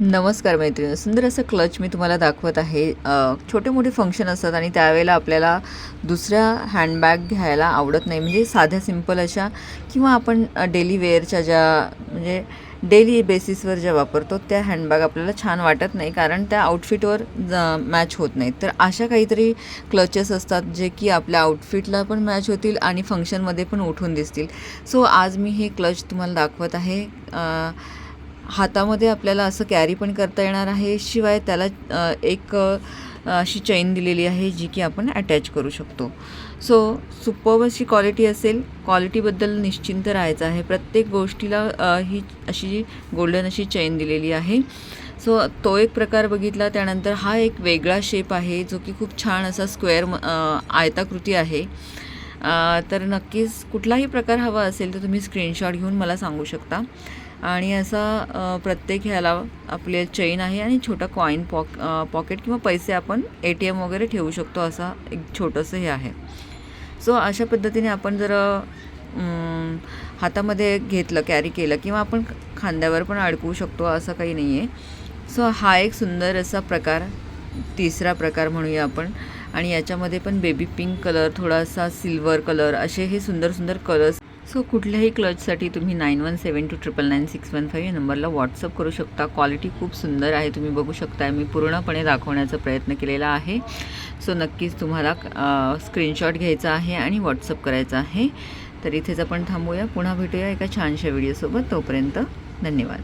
नमस्कार मैत्रिणी, सुंदर असं क्लच मी तुम्हाला दाखवत आहे. छोटे मोठे फंक्शन असतात आणि त्यावेळेला आपल्याला दुसऱ्या हँडबॅग घ्यायला आवडत नाही, म्हणजे साध्या सिंपल अशा किंवा आपण डेली वेअरच्या ज्या म्हणजे डेली बेसिसवर ज्या वापरतो त्या हँडबॅग आपल्याला छान वाटत नाही, कारण त्या आउटफिटवर मॅच होत नाहीत. तर अशा काहीतरी क्लचेस असतात जे की आपल्या आउटफिटला पण मॅच होतील आणि फंक्शनमध्ये पण उठून दिसतील. सो आज मी हे क्लच तुम्हाला दाखवत आहे. हातामध्ये आपल्याला असं कॅरी पण करता येणार आहे, शिवाय त्याला एक अशी चैन दिलेली आहे जी की आपण अटॅच करू शकतो. सो सुपर्ब अशी क्वालिटी असेल. क्वालिटीबद्दल निश्चिंत राहायचं आहे. प्रत्येक गोष्टीला ही अशी गोल्डन अशी चैन दिलेली आहे. सो तो एक प्रकार बघितला. त्यानंतर हा एक वेगळा शेप आहे जो की खूप छान असा स्क्वेअर आयताकृती आहे. तर नक्कीच कुठलाही प्रकार हवा असेल तर तुम्ही स्क्रीनशॉट घेऊन मला सांगू शकता. आणि असा प्रत्येक ह्याला आपले चेन आहे आणि छोटा कॉईन पॉकेट किंवा पैसे आपण ATM वगैरे ठेवू शकतो, असा एक छोटंसं हे आहे. सो अशा पद्धतीने आपण जर हातामध्ये घेतलं, कॅरी केलं किंवा आपण खांद्यावर पण अडकवू शकतो, असं काही नाही आहे. सो हा एक सुंदर असा प्रकार, तिसरा प्रकार म्हणूया आपण. आणि याच्यामध्ये पण बेबी पिंक कलर, थोडासा सिल्वर कलर, असे हे सुंदर सुंदर कलर्स. सो कुठल्याही क्लचसाठी तुम्ही 9172299615 या नंबरला व्हॉट्सअप करू शकता. क्वालिटी खूप सुंदर आहे, तुम्ही बघू शकता. मी पूर्णपणे दाखवण्याचा प्रयत्न केलेला आहे. सो नक्कीच तुम्हाला स्क्रीनशॉट घ्यायचा आहे आणि व्हॉट्सअप करायचा आहे. तर इथेच आपण थांबूया. पुन्हा भेटूया एका छानशा व्हिडिओसोबत. तोपर्यंत धन्यवाद.